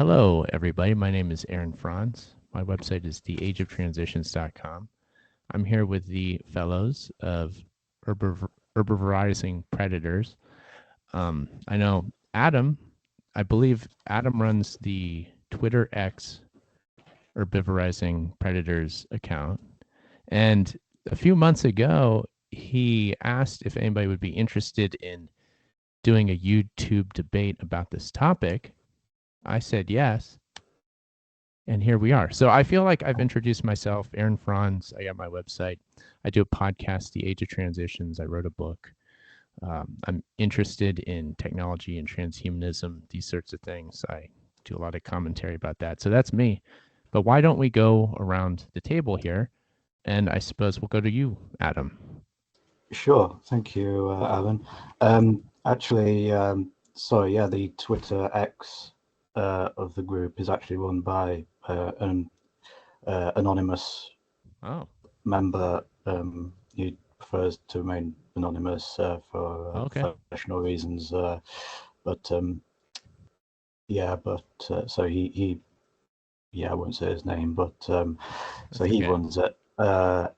Hello, everybody. My name is Aaron Franz. My website is theageoftransitions.com. I'm here with the fellows of Herbivorizing Predators. I know Adam, I believe Adam runs the Twitter X Herbivorizing Predators account. And a few months ago, he asked if anybody would be interested in doing a YouTube debate about this topic. I said yes. And here we are. So I feel like I've introduced myself, Aaron Franz. I got my website. I do a podcast, The Age of Transitions. I wrote a book. I'm interested in technology and transhumanism, these sorts of things. I do a lot of commentary about that. So that's me. But why don't we go around the table here? And I suppose we'll go to you, Adam. Sure. Thank you, Alan. Sorry, yeah, the Twitter X of the group is actually run by an anonymous member. He prefers to remain anonymous for professional reasons. So he I won't say his name, but so he runs it. But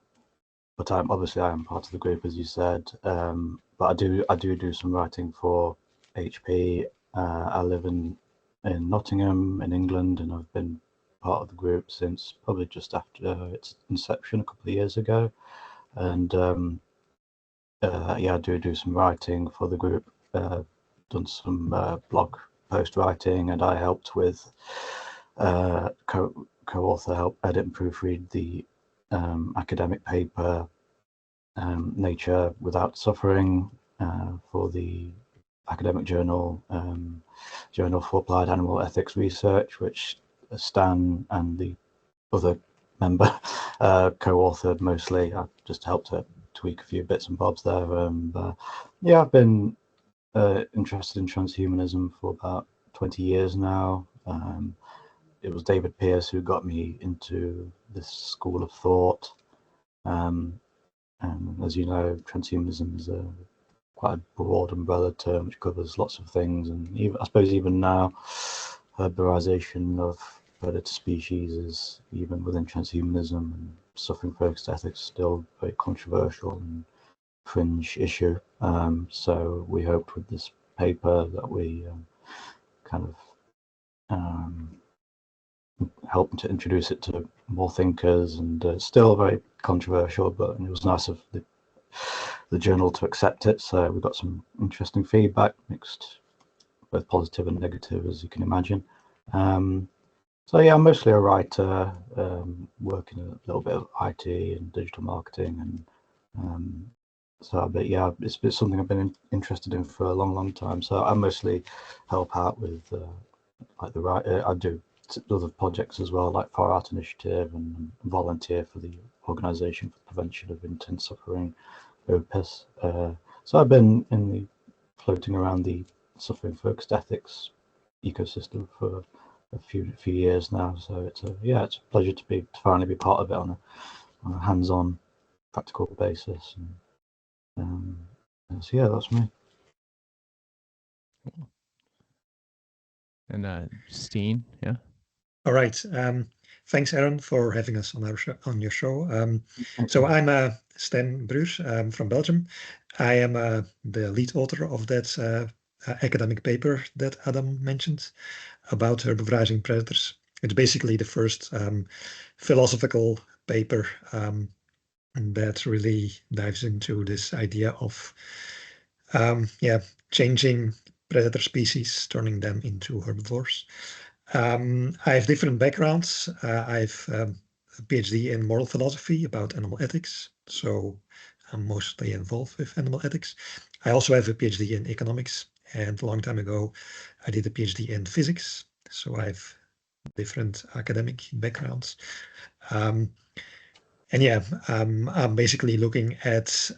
I am part of the group, as you said. But I do some writing for HP. I live in Nottingham, in England, and I've been part of the group since probably just after its inception a couple of years ago. And I do some writing for the group. Done some blog post writing, and I helped with co-author, help edit and proofread the academic paper Nature Without Suffering for the academic journal Journal for Applied Animal Ethics Research, which Stijn and the other member co-authored mostly. I just helped to tweak a few bits and bobs there. I've been interested in transhumanism for about 20 years now. It was David Pearce who got me into this school of thought. And as you know, transhumanism is quite a broad umbrella term which covers lots of things. And even, I suppose even now, herbivorization of predator species is, even within transhumanism and suffering-focused ethics, still very controversial and fringe issue. So we hoped with this paper that we help to introduce it to more thinkers, and still very controversial, but it was nice of the journal to accept it. So we got some interesting feedback, mixed, both positive and negative, as you can imagine. So yeah, I'm mostly a writer, working a little bit of IT and digital marketing, and but yeah, it's been something I've been interested in for a long time. So I mostly help out with I do other projects as well, like Far Out Initiative, and volunteer for the Organisation for Prevention of Intense Suffering, OPIS. So I've been floating around the suffering-focused ethics ecosystem for a few years now. So it's a pleasure to finally be part of it on a hands-on, practical basis. And so yeah, that's me. And Stijn, yeah. All right. Thanks, Aaron, for having us on your show. So I'm Stijn Bruers from Belgium. I am the lead author of that academic paper that Adam mentioned about herbivorizing predators. It's basically the first philosophical paper that really dives into this idea of changing predator species, turning them into herbivores. I have different backgrounds. I have a PhD in moral philosophy about animal ethics, so I'm mostly involved with animal ethics. I also have a PhD in economics, and a long time ago I did a PhD in physics, so I have different academic backgrounds. I'm basically looking at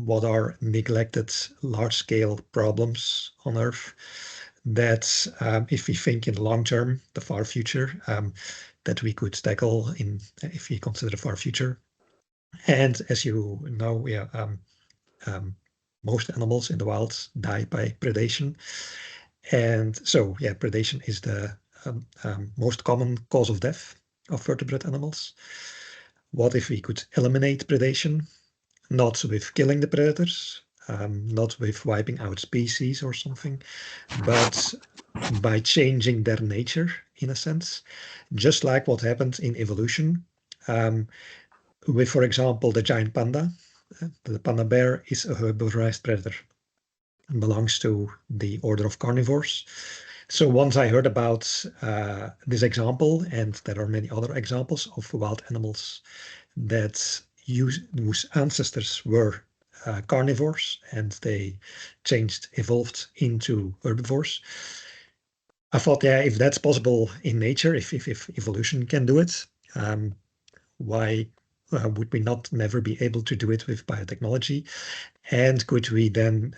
what are neglected large-scale problems on Earth that if we think in the long term, the far future, that we could tackle if we consider the far future. And as you know, most animals in the wild die by predation. And so, predation is the most common cause of death of vertebrate animals. What if we could eliminate predation, not with killing the predators, not with wiping out species or something, but by changing their nature in a sense, just like what happened in evolution with, for example, the giant panda. The panda bear is a herbivorized predator and belongs to the order of carnivores. So once I heard about this example, and there are many other examples of wild animals that whose ancestors were carnivores and they evolved into herbivores. I thought, yeah, if that's possible in nature, if evolution can do it, why would we never be able to do it with biotechnology? And could we then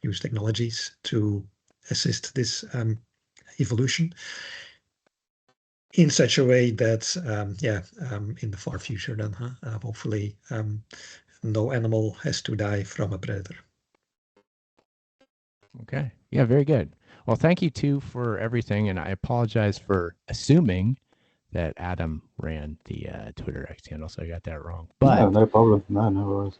use technologies to assist this evolution in such a way that, in the far future then, hopefully no animal has to die from a predator. Okay. Yeah, very good. Well, thank you too for everything, and I apologize for assuming that Adam ran the Twitter X handle, so I got that wrong. But no problem. No worries.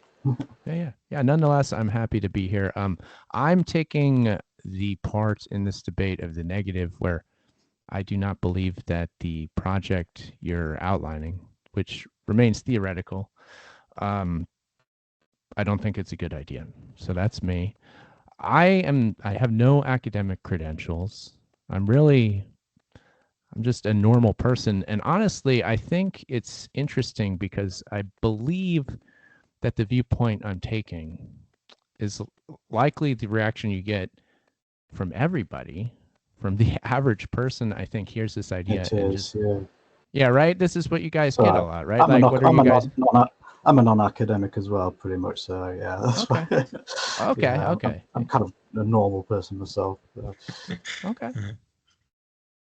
yeah. Nonetheless, I'm happy to be here. I'm taking the part in this debate of the negative, where I do not believe that the project you're outlining, which remains theoretical, I don't think it's a good idea. So that's me. I have no academic credentials. I'm just a normal person. And honestly, I think it's interesting because I believe that the viewpoint I'm taking is likely the reaction you get from everybody, from the average person. I think here's this idea. It is, yeah, right? This is what you guys so get a lot, right? What are you guys? I'm a non-academic as well, pretty much. So yeah, that's okay. Fine. Okay. I'm kind of a normal person myself. Okay.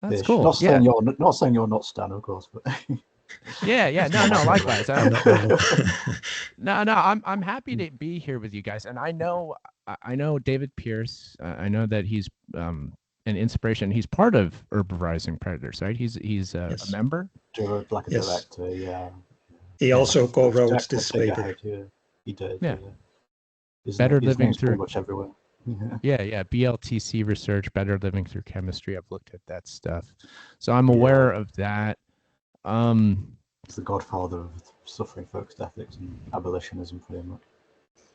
That's cool. Not saying you're not Stan, of course, but yeah. No. Likewise. I'm not normal. No. I'm happy to be here with you guys, and I know David Pierce. I know that he's an inspiration. He's part of Herbivorizing Predators, right? He's a member. Like a director, yeah. He also co-wrote this paper. He did. Yeah. Better living through pretty much everywhere. Yeah. BLTC research, better living through chemistry. I've looked at that stuff, so I'm aware of that. It's the godfather of suffering-focused ethics and abolitionism, pretty much.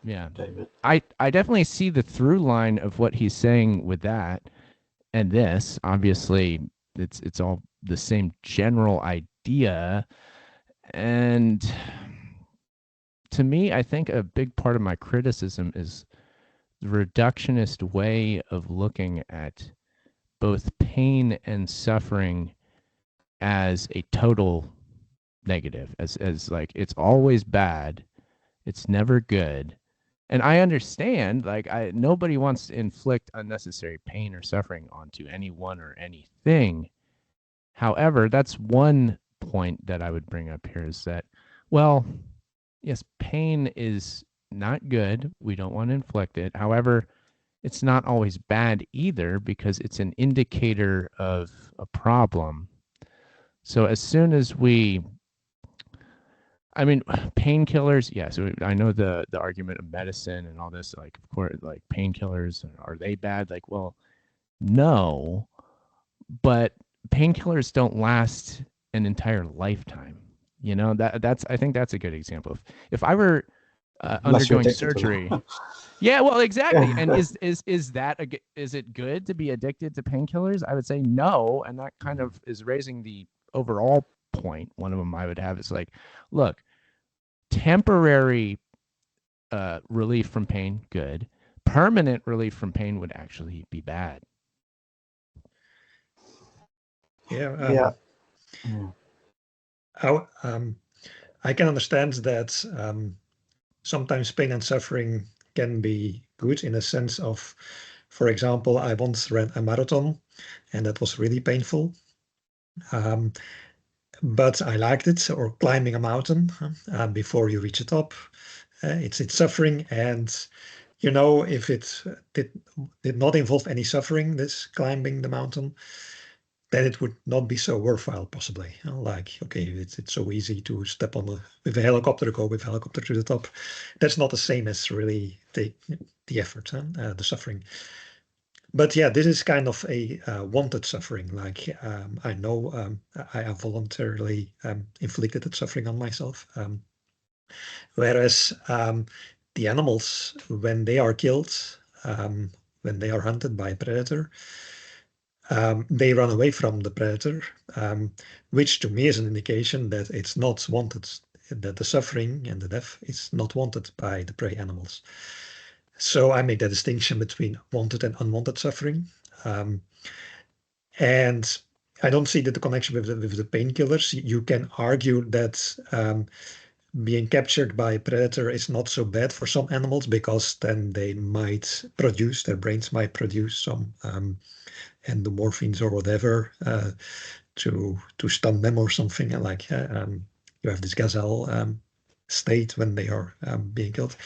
Yeah, David. I definitely see the through line of what he's saying with that and this. Obviously, it's all the same general idea, and to me, I think a big part of my criticism is the reductionist way of looking at both pain and suffering as a total negative, as like it's always bad, it's never good. And I understand, nobody wants to inflict unnecessary pain or suffering onto anyone or anything. However, that's one point that I would bring up here is that, well, yes, pain is not good. We don't want to inflict it. However, it's not always bad either because it's an indicator of a problem. So as soon as painkillers, yes, I know the argument of medicine and all this, of course, painkillers, are they bad? Well, no, but painkillers don't last an entire lifetime. I think that's a good example. If I were undergoing surgery, yeah, well, exactly. And is it good to be addicted to painkillers? I would say no, and that kind of is raising the overall point. One of them I would have is look, temporary relief from pain, good. Permanent relief from pain would actually be bad. I can understand that sometimes pain and suffering can be good in a sense of, for example, I once ran a marathon and that was really painful. But I liked it, or climbing a mountain before you reach the top. It's suffering, and if it did not involve any suffering, this climbing the mountain, then it would not be so worthwhile, possibly. Like, okay, it's so easy to step on with a helicopter, go with a helicopter to the top. That's not the same as really the effort, the suffering. But yeah, this is kind of a wanted suffering. Like, I know I have voluntarily inflicted that suffering on myself. Whereas the animals, when they are killed, when they are hunted by a predator, they run away from the predator, which to me is an indication that it's not wanted, that the suffering and the death is not wanted by the prey animals. So I make that distinction between wanted and unwanted suffering. And I don't see that the connection with the painkillers. You can argue that being captured by a predator is not so bad for some animals, because then they might produce, their brains might produce some endomorphines or whatever to stun them or something. Like you have this gazelle state when they are being killed.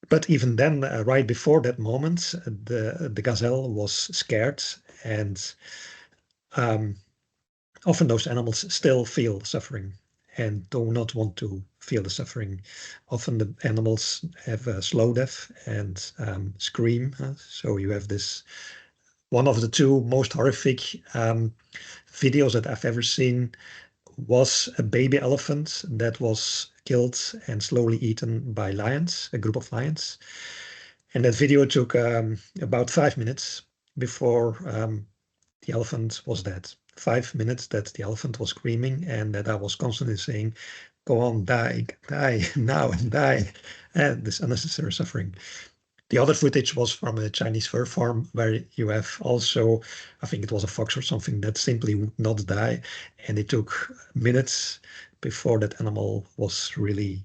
But even then, right before that moment, the gazelle was scared, and often those animals still feel suffering and do not want to feel the suffering. Often the animals have a slow death and scream. So you have this, one of the two most horrific videos that I've ever seen was a baby elephant that was killed and slowly eaten by lions, a group of lions. And that video took about 5 minutes before the elephant was dead. 5 minutes that the elephant was screaming and that I was constantly saying, go on, die, die, now and die. And this unnecessary suffering. The other footage was from a Chinese fur farm where you have also, I think it was a fox or something, that simply would not die. And it took minutes before that animal was really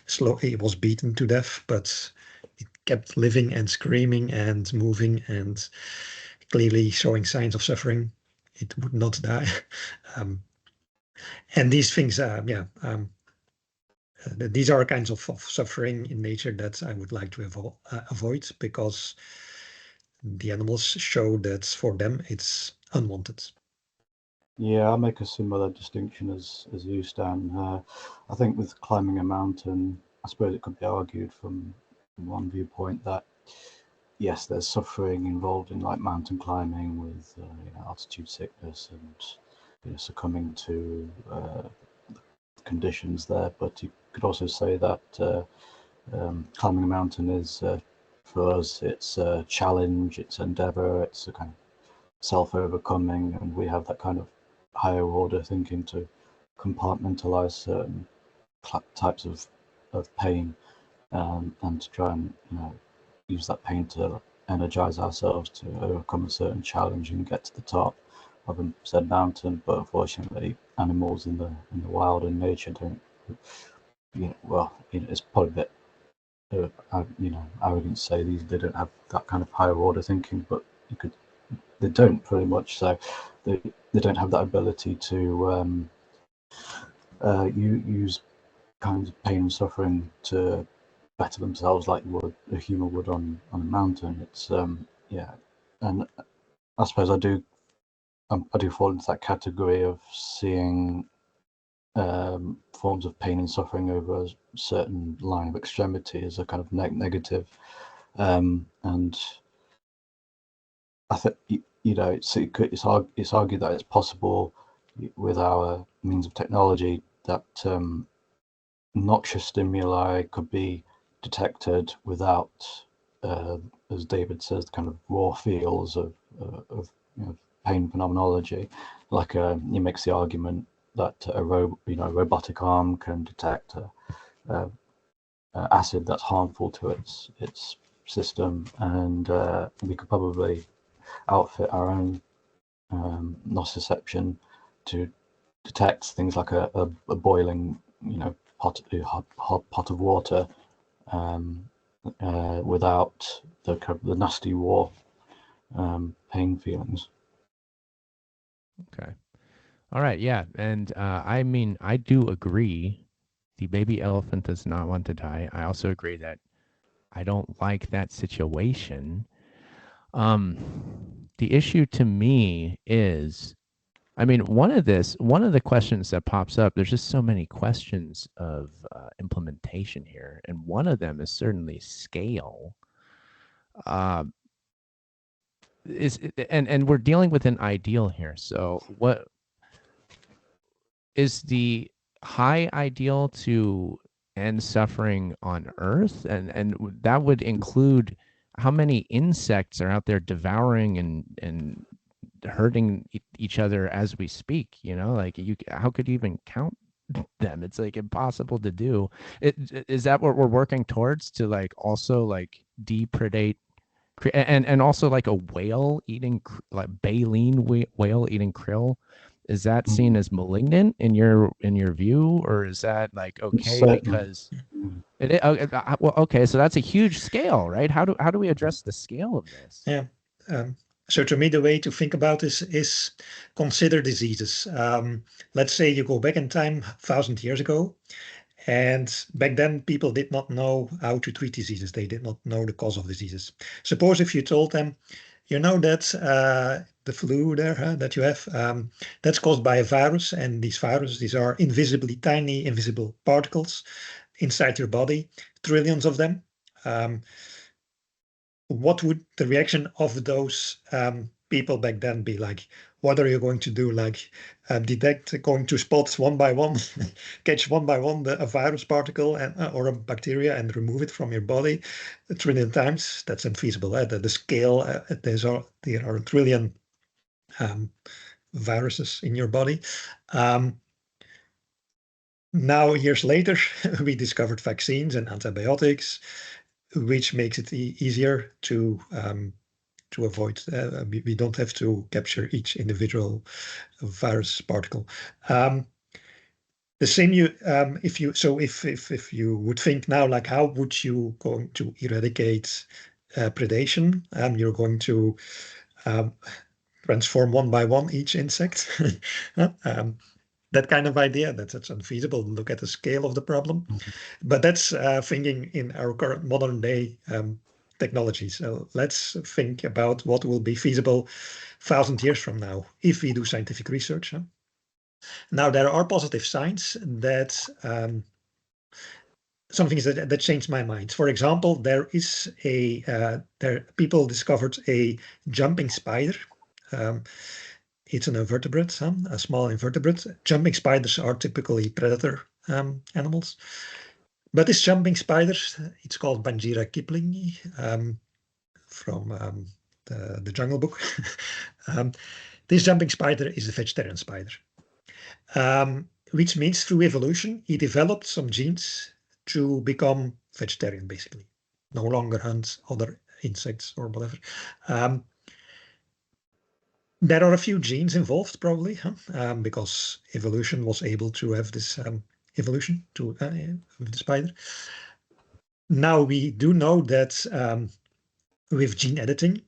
slow. It was beaten to death, but it kept living and screaming and moving and clearly showing signs of suffering. It would not die. And these things, these are kinds of suffering in nature that I would like to avoid, because the animals show that for them it's unwanted. Yeah, I make a similar distinction as you, Stan. I think with climbing a mountain, I suppose it could be argued from one viewpoint that yes, there's suffering involved in like mountain climbing with altitude sickness and succumbing to conditions there. But you could also say that climbing a mountain is for us, it's a challenge, it's endeavor, it's a kind of self-overcoming, and we have that kind of higher order thinking to compartmentalize certain types of pain and to try and use that pain to energize ourselves to overcome a certain challenge and get to the top of a said mountain. But unfortunately, animals in the wild and nature don't. It's probably a bit arrogant to say they don't have that kind of higher order thinking, but they don't pretty much. So they don't have that ability to use kinds of pain and suffering to better themselves like a human would on a mountain. It's and I suppose I do fall into that category of seeing forms of pain and suffering over a certain line of extremity as a kind of negative, and I think it's argued that it's possible with our means of technology that noxious stimuli could be detected without, as David says, the kind of raw feels of pain phenomenology. Like he makes the argument that a robotic arm can detect acid that's harmful to its system, and we could probably outfit our own nociception to detect things like a boiling hot pot of water without the nasty raw pain feelings. Okay. All right. Yeah. And I mean, I do agree. The baby elephant does not want to die. I also agree that I don't like that situation. The issue to me is I mean, one of the questions that pops up, there's just so many questions of implementation here, and one of them is certainly scale. Uh, and we're dealing with an ideal here. So, what is the high ideal to end suffering on Earth, and that would include how many insects are out there devouring and hurting each other as we speak, you know, like how could you even count them? It's like impossible to do. Is that what we're working towards, to like also like depredate and also like a whale eating like baleen whale eating krill? Is that seen as malignant in your view, or is that like okay because well, okay, so that's a huge scale, right? How do we address the scale of this? Yeah. So to me, the way to think about this is consider diseases. Let's say you go back in time 1,000 years ago, and back then people did not know how to treat diseases. They did not know the cause of diseases. Suppose if you told them, you know that the flu there that you have, that's caused by a virus, and these viruses, these are invisibly tiny, invisible particles inside your body, trillions of them. What would the reaction of those people back then be like? What are you going to do? Like going to spot one by one, catch one by one a virus particle or a bacteria and remove it from your body a trillion times? That's unfeasible. The scale, there are a trillion viruses in your body. Now, years later, we discovered vaccines and antibiotics, which makes it easier to avoid. We don't have to capture each individual virus particle. The same if you would think now, like how would you going to eradicate predation? You're going to transform one by one each insect. That kind of idea, that's unfeasible. Look at the scale of the problem. But that's thinking in our current modern day technology. So let's think about what will be feasible 1,000 years from now if we do scientific research. Now, there are positive signs that some things that changed my mind. For example, there is people discovered a jumping spider. It's an invertebrate, a small invertebrate. Jumping spiders are typically predator animals. But this jumping spider, it's called Banjira kiplingi from the Jungle Book. This jumping spider is a vegetarian spider, which means through evolution, he developed some genes to become vegetarian, basically. No longer hunt other insects or whatever. There are a few genes involved, probably, because evolution was able to have this evolution to the spider. Now we do know that with gene editing,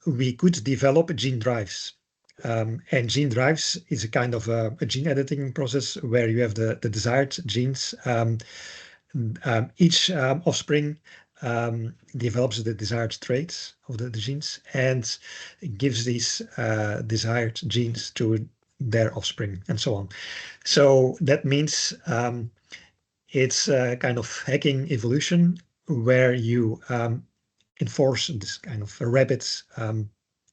we could develop gene drives. And gene drives is a kind of a gene editing process where you have the desired genes. Each offspring develops the desired traits of the genes and gives these desired genes to their offspring and so on. So that means it's a kind of hacking evolution where you enforce this kind of a rapid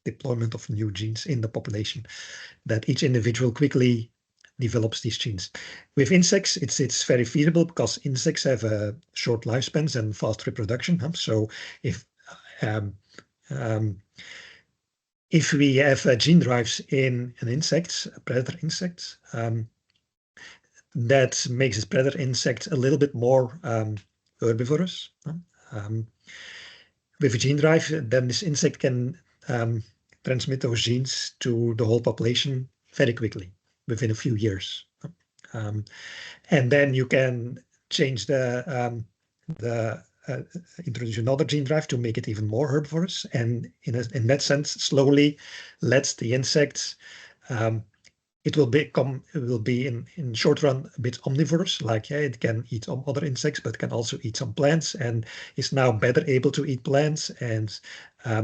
deployment of new genes in the population, that each individual quickly develops these genes. With insects, it's very feasible because insects have short lifespans and fast reproduction. So if we have gene drives in an insect, a predator insect, that makes this predator insect a little bit more herbivorous. With a gene drive, then this insect can transmit those genes to the whole population very quickly, within a few years. And then you can change introduce another gene drive to make it even more herbivorous. And in that sense, slowly lets the insects, it will be in short run a bit omnivorous, like it can eat some other insects, but can also eat some plants, and is now better able to eat plants and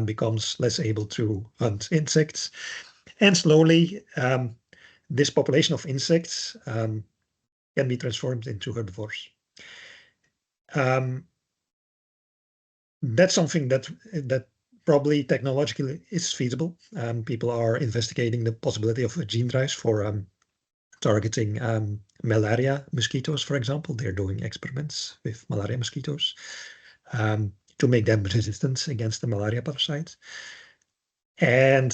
becomes less able to hunt insects. And slowly, this population of insects can be transformed into herbivores. That's something that probably technologically is feasible. People are investigating the possibility of gene drives for targeting malaria mosquitoes, for example. They're doing experiments with malaria mosquitoes to make them resistant against the malaria parasite. And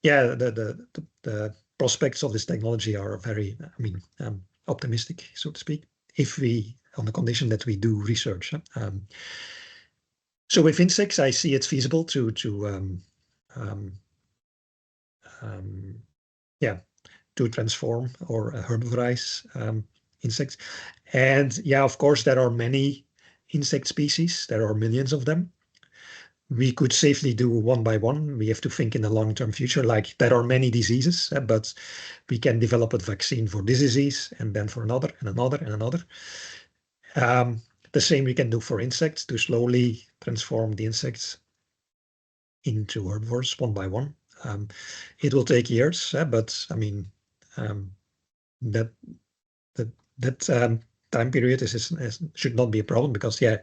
yeah, the prospects of this technology are very, optimistic, so to speak, if we, on the condition that we do research. So with insects, I see it's feasible to transform or herbivorize insects. And yeah, of course, there are many insect species. There are millions of them. We could safely do one by one. We have to think in the long-term future, like there are many diseases, but we can develop a vaccine for this disease and then for another and another and another. The same we can do for insects, to slowly transform the insects into herbivores one by one. It will take years, but I mean, that time period should not be a problem, because yeah,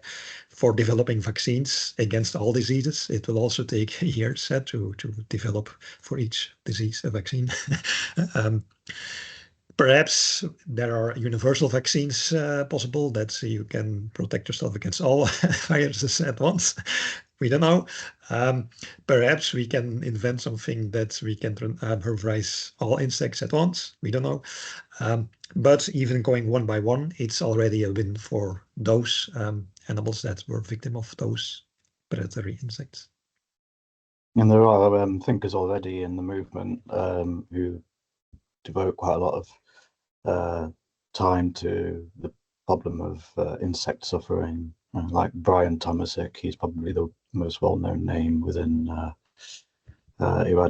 for developing vaccines against all diseases, it will also take years to develop for each disease a vaccine. Perhaps there are universal vaccines possible, that you can protect yourself against all viruses at once. We don't know. Perhaps we can invent something that we can herbivorize all insects at once. We don't know. But even going one by one, it's already a win for those animals that were victim of those predatory insects. And there are thinkers already in the movement who devote quite a lot of time to the problem of insect suffering. Like Brian Tomasic, he's probably the most well-known name within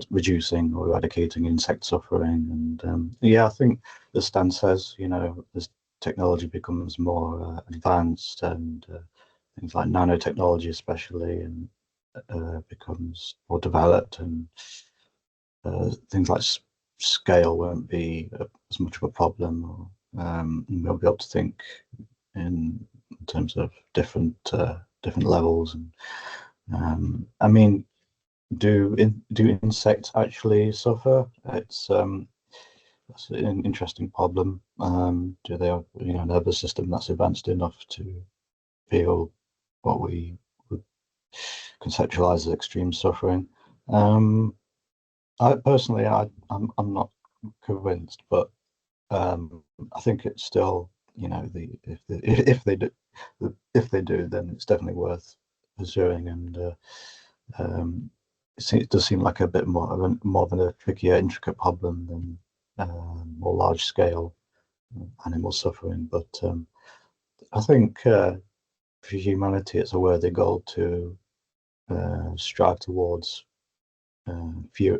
reducing or eradicating insect suffering. And yeah, I think as Stijn says, you know, as technology becomes more advanced and things like nanotechnology especially, and becomes more developed, and things like scale won't be as much of a problem, or we'll be able to think in terms of different levels. And I mean, do insects actually suffer? It's that's an interesting problem. Do they have, you know, a nervous system that's advanced enough to feel what we would conceptualize as extreme suffering? I personally, I'm not convinced, but I think it's still, you know, if they do, then it's definitely worth pursuing. And it does seem like a bit more of a trickier, intricate problem than more large scale animal suffering. But I think for humanity, it's a worthy goal to strive towards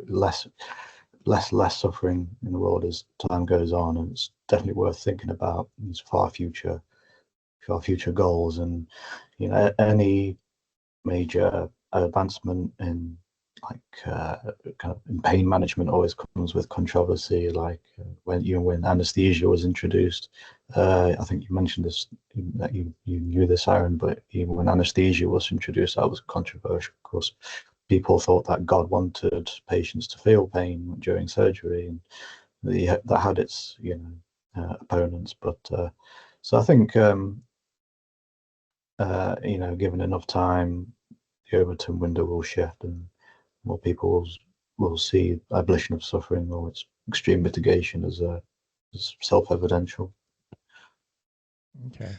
less suffering in the world as time goes on, and it's definitely worth thinking about these far future goals. And you know, any major advancement in like kind of in pain management always comes with controversy. Like when anesthesia was introduced, I think you mentioned this, that you knew this, Aaron, but even when anesthesia was introduced, that was controversial. Of course, people thought that God wanted patients to feel pain during surgery, and that had its, you know, opponents. But so I think you know, given enough time, the Overton window will shift, and more people will see abolition of suffering or its extreme mitigation as self-evidential. Okay.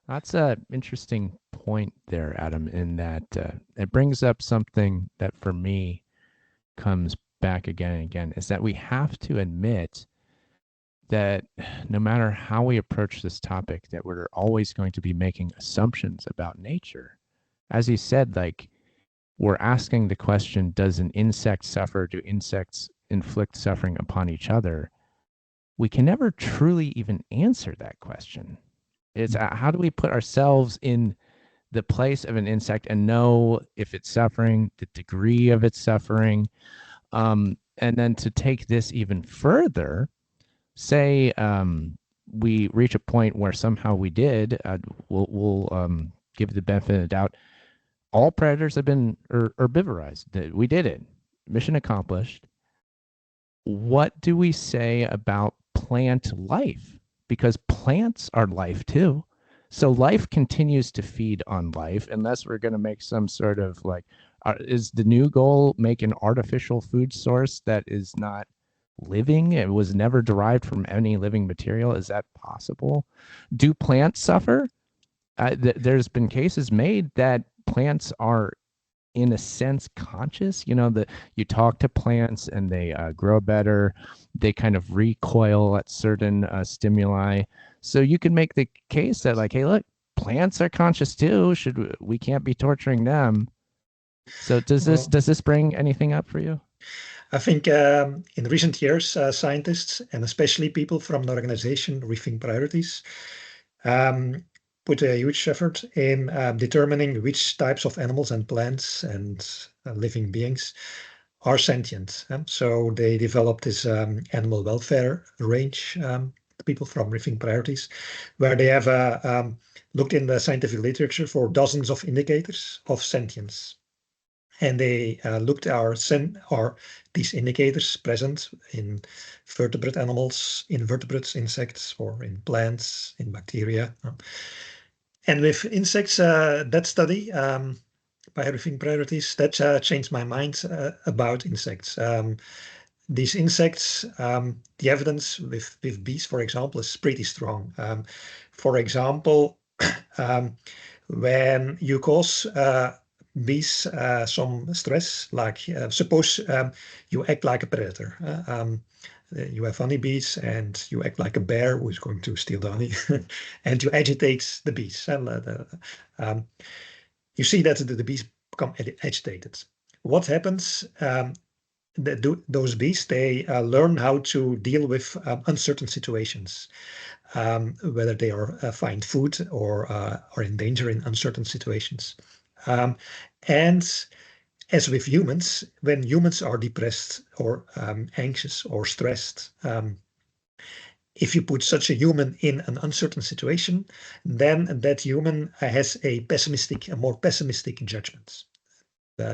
That's an interesting point there, Adam, in that it brings up something that for me comes back again and again, is that we have to admit that no matter how we approach this topic, that we're always going to be making assumptions about nature. As you said, like, we're asking the question, does an insect suffer? Do insects inflict suffering upon each other? We can never truly even answer that question. It's how do we put ourselves in the place of an insect and know if it's suffering, the degree of its suffering? And then to take this even further, say we reach a point where somehow we did, we'll give the benefit of the doubt. All predators have been herbivorized. We did it. Mission accomplished. What do we say about plant life? Because plants are life too. So life continues to feed on life unless we're going to make some sort of like, is the new goal make an artificial food source that is not living? It was never derived from any living material. Is that possible? Do plants suffer? There's been cases made that plants are in a sense conscious, that you talk to plants and they grow better, they kind of recoil at certain stimuli. So you can make the case that like, hey, look, plants are conscious too. We can't be torturing them. So does this bring anything up for you? I think in recent years, scientists and especially people from the organization Rethink Priorities put a huge effort in determining which types of animals and plants and living beings are sentient. So they developed this animal welfare range, people from Rethink Priorities, where they have looked in the scientific literature for dozens of indicators of sentience. And they looked are these indicators present in vertebrate animals, invertebrates, insects, or in plants, in bacteria. And with insects, that study by Rethink Priorities, that changed my mind about insects. These insects, the evidence with bees, for example, is pretty strong. For example, when you cause bees some stress, like suppose you act like a predator. You have honeybees and you act like a bear who is going to steal the honey and you agitate the bees. You see that the bees become agitated. What happens? Those bees, they learn how to deal with uncertain situations, whether they are find food or are in danger in uncertain situations. And as with humans, when humans are depressed or anxious or stressed, if you put such a human in an uncertain situation, then that human has a more pessimistic judgment.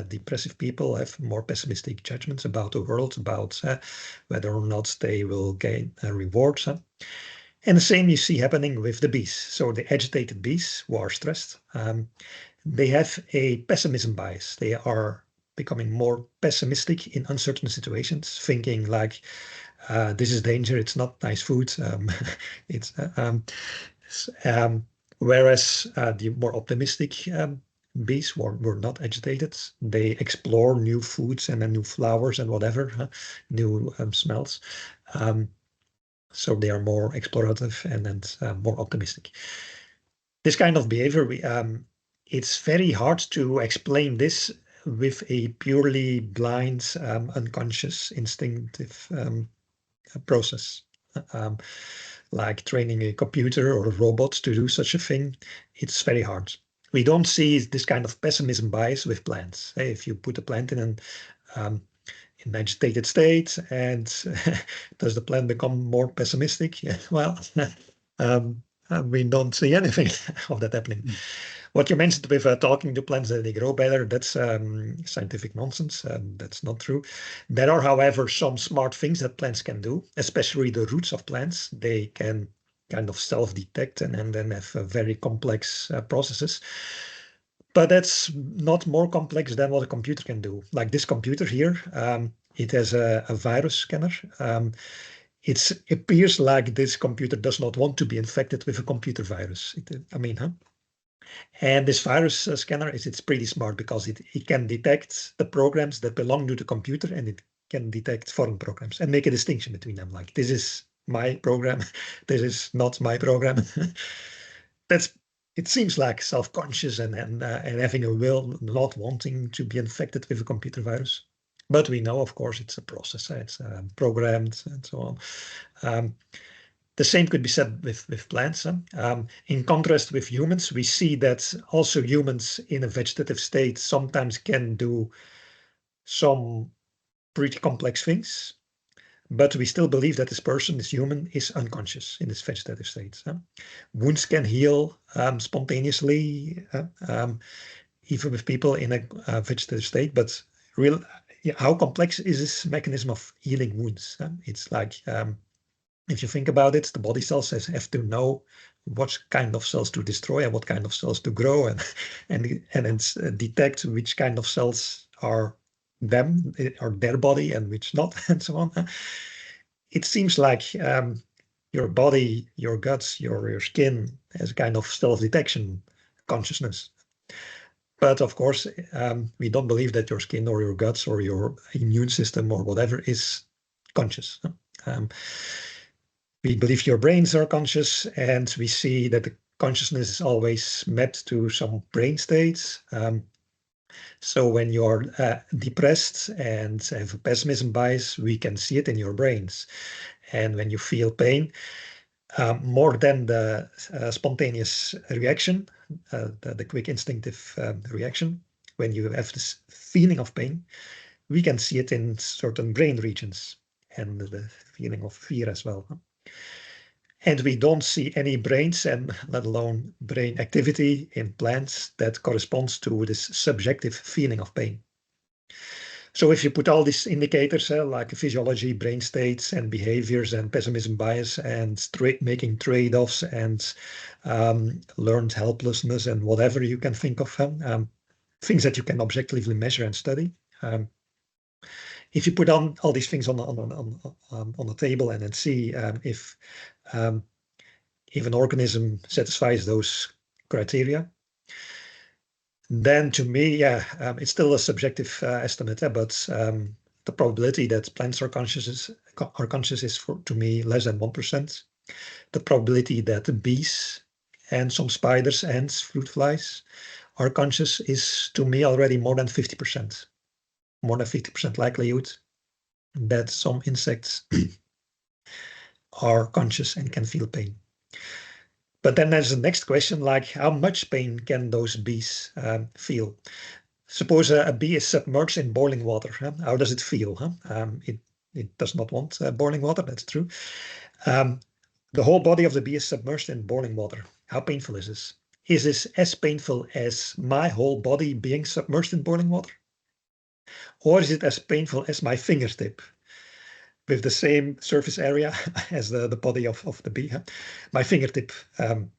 Depressive people have more pessimistic judgments about the world, about whether or not they will gain rewards. And the same you see happening with the bees. So the agitated bees who are stressed, they have a pessimism bias. They are becoming more pessimistic in uncertain situations, thinking like, this is danger, it's not nice food. Whereas the more optimistic bees were not agitated. They explore new foods and then new flowers and whatever, new smells. So they are more explorative and more optimistic. This kind of behavior, it's very hard to explain this with a purely blind, unconscious, instinctive process. Like training a computer or a robot to do such a thing, it's very hard. We don't see this kind of pessimism bias with plants. If you put a plant in an agitated state and does the plant become more pessimistic? Yeah, well, we don't see anything of that happening. What you mentioned with talking to plants that they grow better, that's scientific nonsense. That's not true. There are, however, some smart things that plants can do, especially the roots of plants. They can kind of self-detect and then have very complex processes. But that's not more complex than what a computer can do. Like this computer here, it has a virus scanner. It appears like this computer does not want to be infected with a computer virus. And this virus scanner it's pretty smart because it can detect the programs that belong to the computer, and it can detect foreign programs and make a distinction between them. Like, this is my program, this is not my program. It seems like self-conscious and having a will, not wanting to be infected with a computer virus. But we know, of course, it's a process. It's programmed and so on. The same could be said with plants. In contrast with humans, we see that also humans in a vegetative state sometimes can do some pretty complex things, but we still believe that this person, this human, is unconscious in this vegetative state. Wounds can heal spontaneously, even with people in a vegetative state, but how complex is this mechanism of healing wounds? It's like, if you think about it, the body cells have to know what kind of cells to destroy and what kind of cells to grow, and detect which kind of cells are them or their body and which not, and so on. It seems like your body, your guts, your skin has a kind of self-detection consciousness. But of course, we don't believe that your skin or your guts or your immune system or whatever is conscious. We believe your brains are conscious, and we see that the consciousness is always mapped to some brain states. So when you're depressed and have a pessimism bias, we can see it in your brains. And when you feel pain, more than the spontaneous reaction, the quick instinctive reaction, when you have this feeling of pain, we can see it in certain brain regions, and the feeling of fear as well. And we don't see any brains, and let alone brain activity in plants that corresponds to this subjective feeling of pain. So if you put all these indicators like physiology, brain states, and behaviors, and pessimism bias, and making trade-offs, and learned helplessness, and whatever you can think of, things that you can objectively measure and study. If you put on all these things on the table and then see if an organism satisfies those criteria, then to me, it's still a subjective estimate, but the probability that plants are conscious is to me less than 1%. The probability that bees and some spiders, ants, fruit flies are conscious is to me already more than 50%. More than 50% likelihood that some insects are conscious and can feel pain. But then there's the next question, like how much pain can those bees feel? Suppose a bee is submerged in boiling water. How does it feel? It does not want boiling water, that's true. The whole body of the bee is submerged in boiling water. How painful is this? Is this as painful as my whole body being submerged in boiling water? Or is it as painful as my fingertip with the same surface area as the body of the bee? My fingertip in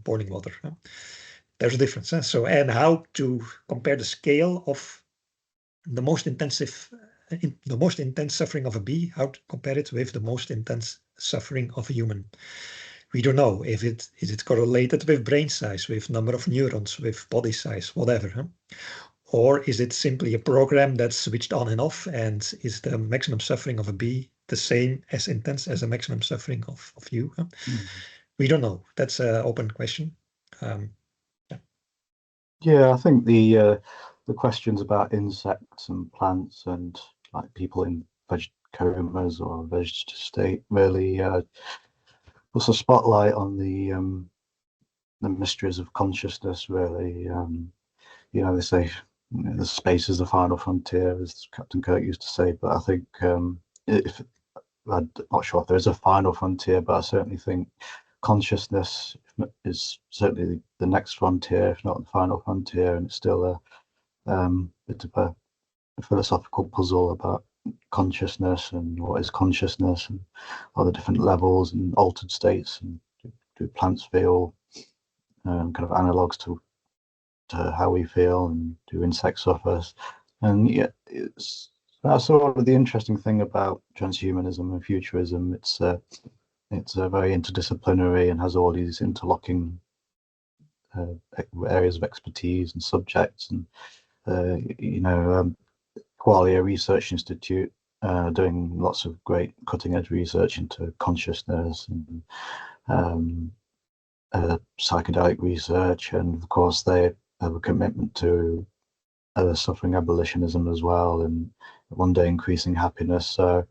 boiling water. There's a difference. So, and how to compare the scale of the most intense suffering of a bee, how to compare it with the most intense suffering of a human. We don't know if is it correlated with brain size, with number of neurons, with body size, whatever. Or is it simply a program that's switched on and off, and is the maximum suffering of a bee the same as intense as the maximum suffering of you? We don't know. That's an open question. Yeah, I think the questions about insects and plants and like people in comas or vegetative state really puts a spotlight on the mysteries of consciousness. Really, they say the space is the final frontier, as Captain Kirk used to say. But I think if I'm not sure if there is a final frontier, but I certainly think consciousness is certainly the next frontier, if not the final frontier, and it's still a bit of a philosophical puzzle about consciousness and what is consciousness and all the different levels and altered states, and do plants feel kind of analogues to how we feel, and do insects suffer? And yeah, that's sort of the interesting thing about transhumanism and futurism. It's very interdisciplinary and has all these interlocking areas of expertise and subjects. And Qualia Research Institute doing lots of great cutting edge research into consciousness and psychedelic research, and of course they have a commitment to suffering abolitionism as well, and one day increasing happiness. So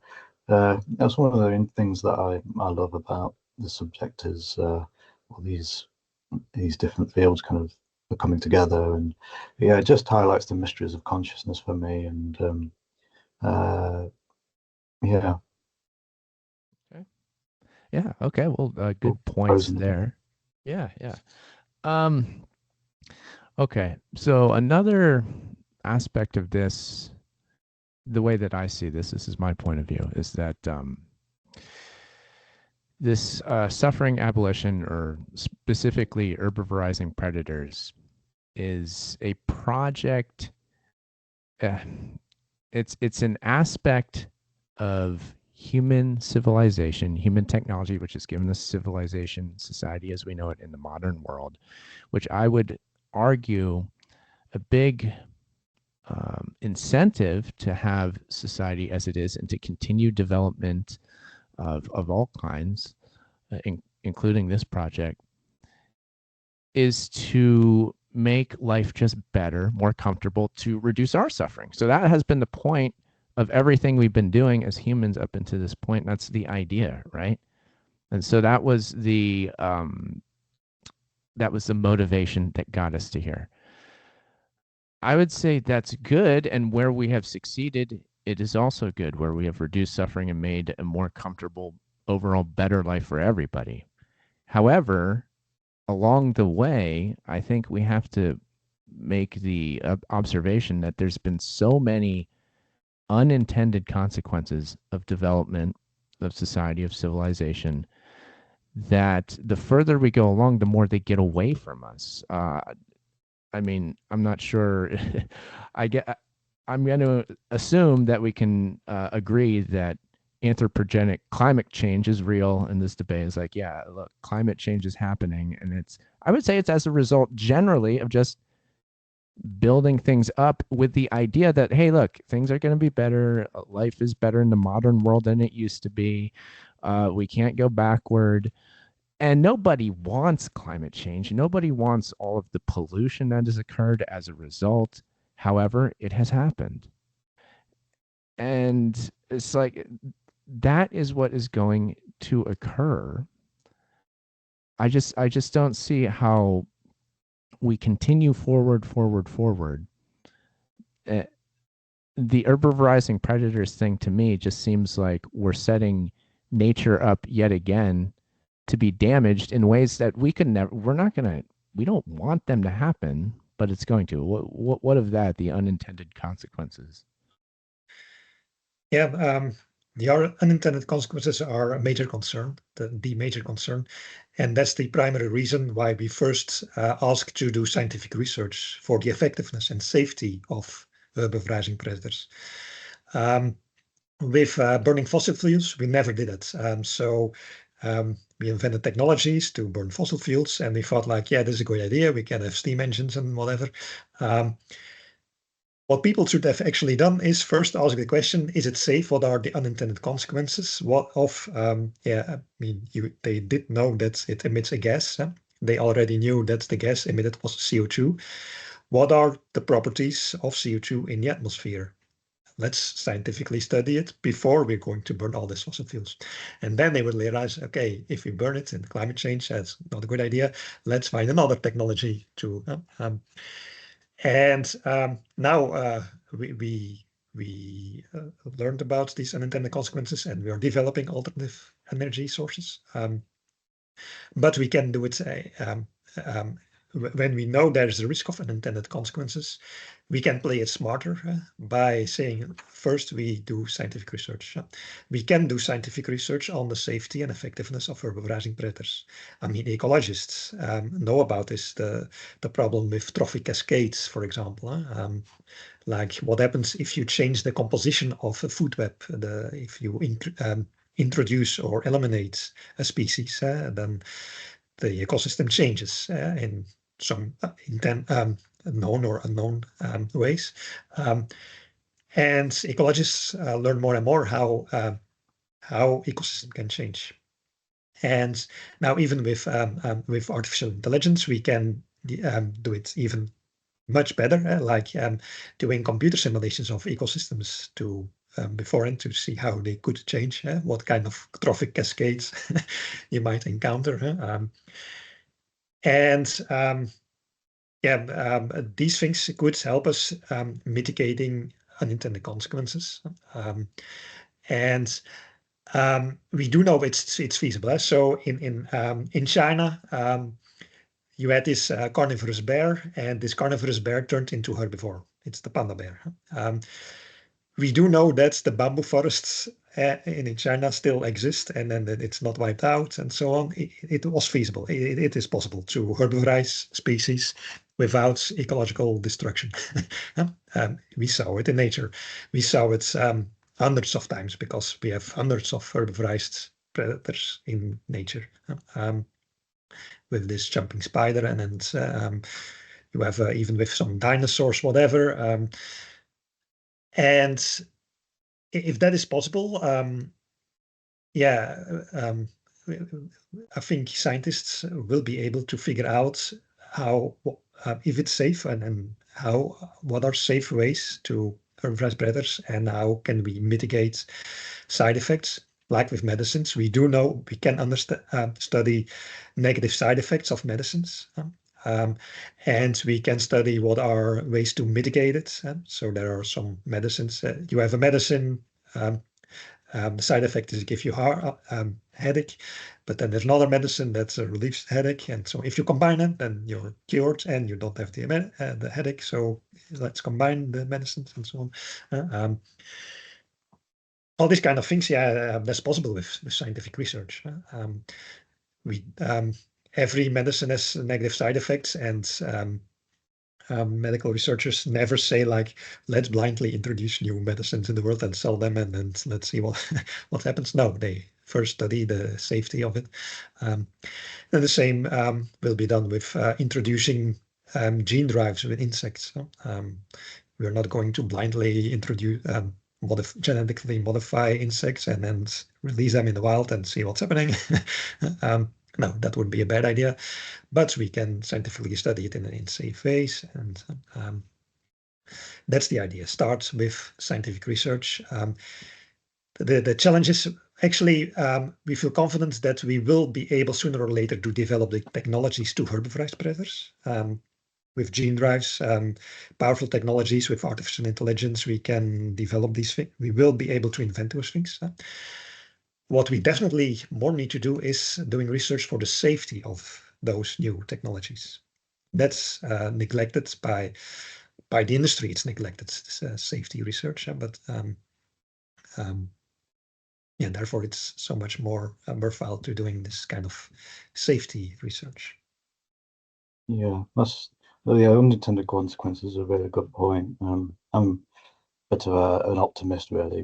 that's one of the things that I love about the subject is all these different fields kind of coming together, and yeah, it just highlights the mysteries of consciousness for me. And yeah. Yeah. Okay. Well, good points there. Yeah. Okay. So another aspect of this, the way that I see this is my point of view, is that this suffering abolition, or specifically herbivorizing predators, is a project. It's an aspect of human civilization, human technology, which has given us civilization, society as we know it in the modern world, which I would argue a big incentive to have society as it is and to continue development of all kinds, including this project, is to make life just better, more comfortable, to reduce our suffering. So that has been the point of everything we've been doing as humans up until this point. That's the idea, right? And so that was the motivation that got us to here. I would say that's good, and where we have succeeded, it is also good, where we have reduced suffering and made a more comfortable, overall better life for everybody. However, along the way, I think we have to make the observation that there's been so many unintended consequences of development, of society, of civilization, that the further we go along, the more they get away from us. I mean, I'm not sure. I'm going to assume that we can agree that anthropogenic climate change is real, and this debate is like, yeah, look, climate change is happening, and I would say it's as a result generally of just building things up with the idea that, hey, look, things are going to be better. Life is better in the modern world than it used to be. We can't go backward. And nobody wants climate change. Nobody wants all of the pollution that has occurred as a result. However, it has happened. And it's like, that is what is going to occur. I just don't see how we continue forward. The herbivorizing predators thing to me just seems like we're setting nature up yet again to be damaged in ways that we don't want them to happen, but it's going to. What of that, the unintended consequences? Yeah, the unintended consequences are a major concern, the major concern. And that's the primary reason why we first asked to do scientific research for the effectiveness and safety of herbivorizing predators. With burning fossil fuels, we never did it. We invented technologies to burn fossil fuels, and we thought like, yeah, this is a good idea. We can have steam engines and whatever. What people should have actually done is first ask the question, is it safe? What are the unintended consequences? They did know that it emits a gas. They already knew that the gas emitted was CO2. What are the properties of CO2 in the atmosphere? Let's scientifically study it before we're going to burn all these fossil fuels. And then they will realize, okay, if we burn it in climate change, that's not a good idea. Let's find another technology to now we learned about these unintended consequences, and we are developing alternative energy sources. But we can do it when we know there's a risk of unintended consequences. We can play it smarter by saying, first, we do scientific research. We can do scientific research on the safety and effectiveness of herbivorizing predators. I mean, ecologists know about this, the problem with trophic cascades, for example. Like what happens if you change the composition of a food web, if you introduce or eliminate a species, then the ecosystem changes in some known or unknown ways. And ecologists learn more and more how ecosystem can change. And now even with artificial intelligence, we can do it even much better, like doing computer simulations of ecosystems beforehand to see how they could change, what kind of trophic cascades you might encounter. these things could help us mitigating unintended consequences. And we do know it's feasible. So in China, you had this carnivorous bear, and this carnivorous bear turned into herbivore. It's the panda bear. We do know that the bamboo forests in China still exist, and then it's not wiped out, and so on. It was feasible. It is possible to herbivorize species without ecological destruction. We saw it in nature. We saw it hundreds of times because we have hundreds of herbivorized predators in nature. With this jumping spider, and then you have even with some dinosaurs, whatever. And if that is possible, I think scientists will be able to figure out how if it's safe and what are safe ways to herbivorize predators, and how can we mitigate side effects. Like with medicines, we do know we can study negative side effects of medicines. And we can study what are ways to mitigate it. So there are some medicines. You have a medicine, the side effect is give you headache, but then there's another medicine that relieves headache. And so if you combine it, then you're cured and you don't have the headache. So let's combine the medicines and so on. All these kind of things, that's possible with scientific research. Every medicine has negative side effects, and medical researchers never say like, let's blindly introduce new medicines in the world and sell them, and then let's see what happens. No, they first study the safety of it. And the same will be done with introducing gene drives with insects. We're not going to blindly introduce genetically modify insects and then release them in the wild and see what's happening. No, that would be a bad idea, but we can scientifically study it in safe ways, and that's the idea. Start with scientific research. The challenge is actually we feel confident that we will be able sooner or later to develop the technologies to herbivorize predators. With gene drives, powerful technologies with artificial intelligence, we can develop these things. We will be able to invent those things. What we definitely more need to do is doing research for the safety of those new technologies. That's neglected by the industry. It's neglected safety research, but therefore it's so much more worthwhile to doing this kind of safety research. Yeah, that's the unintended consequences are a very good point. I'm a bit of an optimist, really,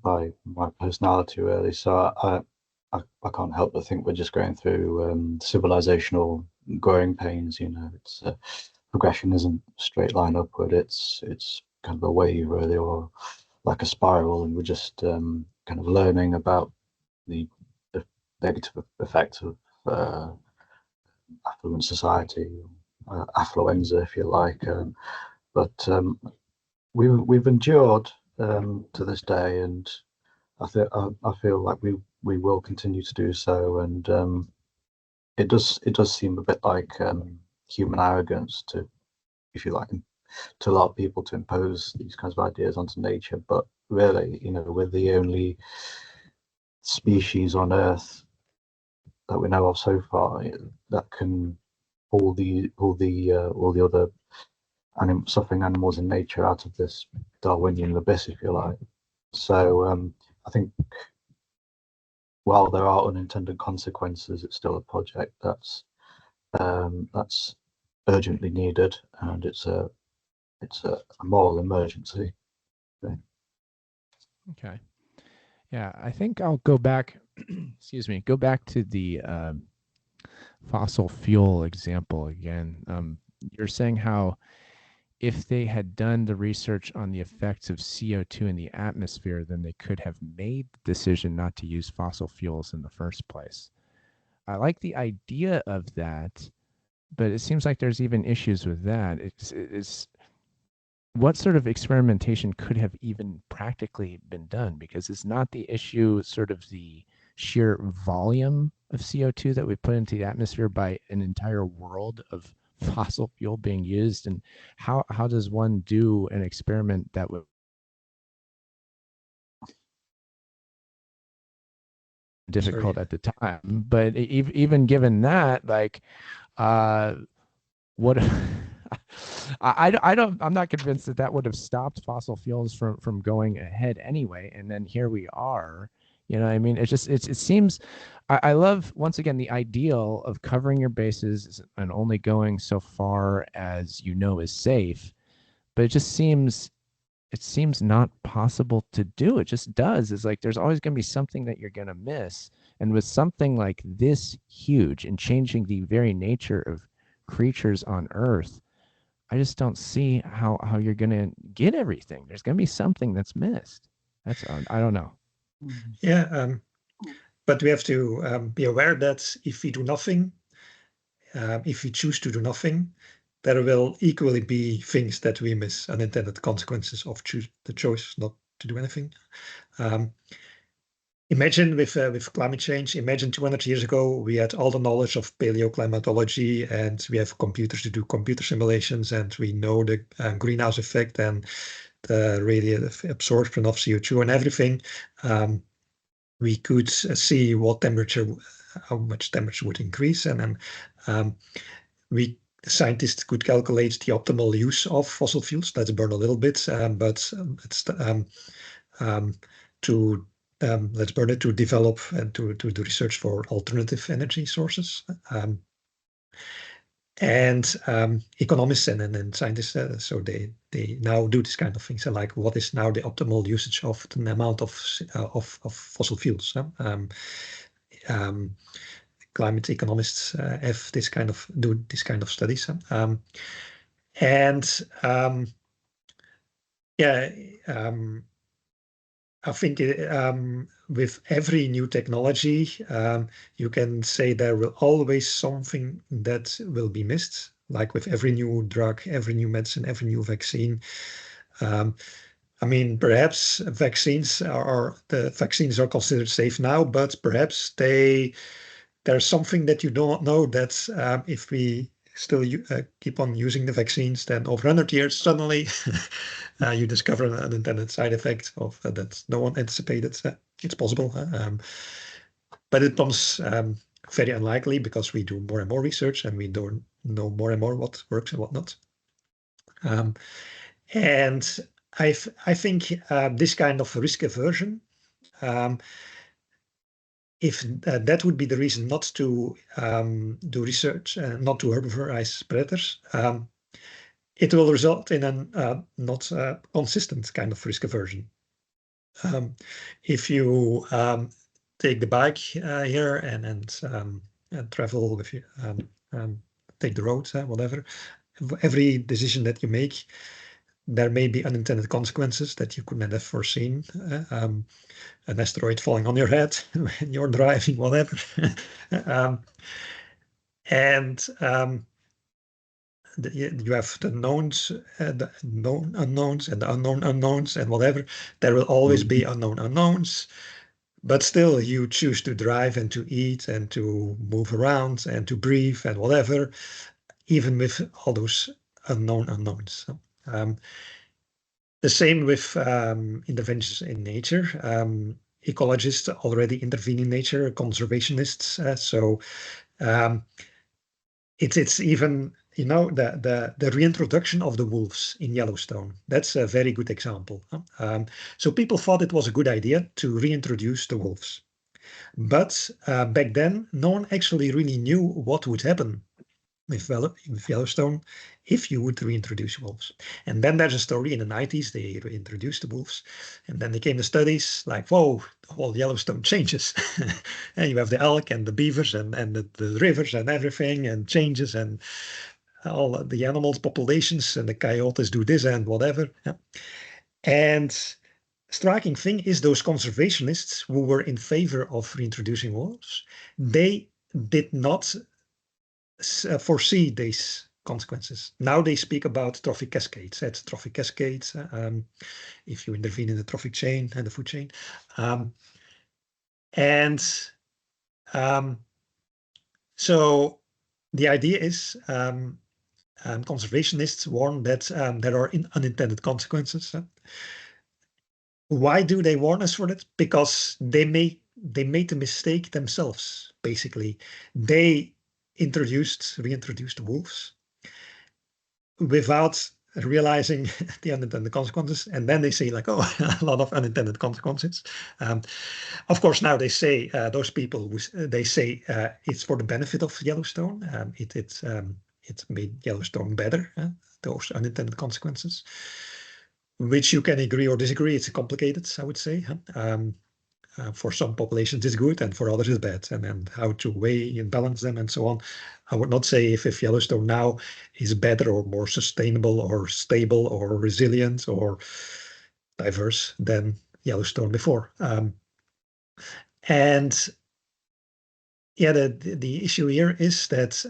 by my personality, really. So I can't help but think we're just going through civilizational growing pains. It's progression isn't a straight line upward. It's kind of a wave, really, or like a spiral, and we're just kind of learning about the negative effects of affluent society, affluenza, if you like. But we've endured to this day, and I feel like we will continue to do so. And it does seem a bit like human arrogance to, if you like, to a lot of people to impose these kinds of ideas onto nature. But really, we're the only species on Earth that we know of so far that can pull the other suffering animals in nature out of this Darwinian abyss, if you like. So I think while there are unintended consequences, it's still a project that's urgently needed, and it's a moral emergency. Okay. Yeah, I think I'll go back. Go back to the fossil fuel example again. You're saying how if they had done the research on the effects of CO2 in the atmosphere, then they could have made the decision not to use fossil fuels in the first place. I like the idea of that, but it seems like there's even issues with that. It's what sort of experimentation could have even practically been done? Because it's not the issue sort of the sheer volume of CO2 that we put into the atmosphere by an entire world of fossil fuel being used? And how does one do an experiment that would difficult at the time? But even given that, like, what I'm not convinced that that would have stopped fossil fuels from going ahead anyway. And then here we are. You know what I mean? It's just it seems I love, once again, the ideal of covering your bases and only going so far as you know is safe. But it seems not possible to do. It just does. It's like there's always going to be something that you're going to miss. And with something like this huge and changing the very nature of creatures on Earth, I just don't see how you're going to get everything. There's going to be something that's missed. That's I don't know. Yeah, but we have to be aware that if we do nothing, if we choose to do nothing, there will equally be things that we miss, unintended consequences of the choice not to do anything. Imagine with climate change, imagine 200 years ago, we had all the knowledge of paleoclimatology, and we have computers to do computer simulations, and we know the greenhouse effect and the radiative absorption of CO2 and everything. We could see what temperature, how much temperature would increase, and then scientists could calculate the optimal use of fossil fuels. Let's burn a little bit, but let's burn it to develop and to do research for alternative energy sources. And economists and scientists, so they now do this kind of things, like what is now the optimal usage of the amount of fossil fuels. Climate economists have do this kind of studies, I think with every new technology, you can say there will always something that will be missed, like with every new drug, every new medicine, every new vaccine. I mean, perhaps vaccines are considered safe now, but perhaps there's something that you don't know, that if we still keep on using the vaccines, then over 100 years, suddenly you discover an unintended side effect of that no one anticipated. It's possible, but it becomes very unlikely because we do more and more research and we don't know more and more what works and what not. And I think this kind of risk aversion, if that would be the reason not to do research, not to herbivorize predators, it will result in a not consistent kind of risk aversion. If you take the bike here and travel with you, take the road, whatever, every decision that you make, there may be unintended consequences that you couldn't have foreseen. An asteroid falling on your head when you're driving, whatever. You have the knowns, the known unknowns, and the unknown unknowns, and whatever. There will always be unknown unknowns, but still you choose to drive and to eat and to move around and to breathe and whatever, even with all those unknown unknowns. The same with interventions in nature. Ecologists already intervene in nature, conservationists. It's even, the reintroduction of the wolves in Yellowstone. That's a very good example. So people thought it was a good idea to reintroduce the wolves. But back then, no one actually really knew what would happen with Yellowstone if you would reintroduce wolves. And then there's a story in the 90s, they reintroduced the wolves. And then there came the studies like, whoa, all Yellowstone changes. And you have the elk and the beavers and the rivers and everything and changes and all the animals, populations, and the coyotes do this and whatever. And striking thing is those conservationists who were in favor of reintroducing wolves, they did not foresee these consequences. Now they speak about trophic cascades. That's trophic cascades. If you intervene in the trophic chain and the food chain, So the idea is conservationists warn that there are unintended consequences. Why do they warn us for that? Because they made the mistake themselves. Basically, they reintroduced wolves without realizing the unintended consequences, and then they say like, oh, a lot of unintended consequences. Of course, now they say those people they say it's for the benefit of Yellowstone. It made Yellowstone better. Those unintended consequences, which you can agree or disagree. It's complicated, I would say. For some populations it's good and for others it's bad, and how to weigh and balance them and so on. I would not say if Yellowstone now is better or more sustainable or stable or resilient or diverse than Yellowstone before. And yeah, the issue here is that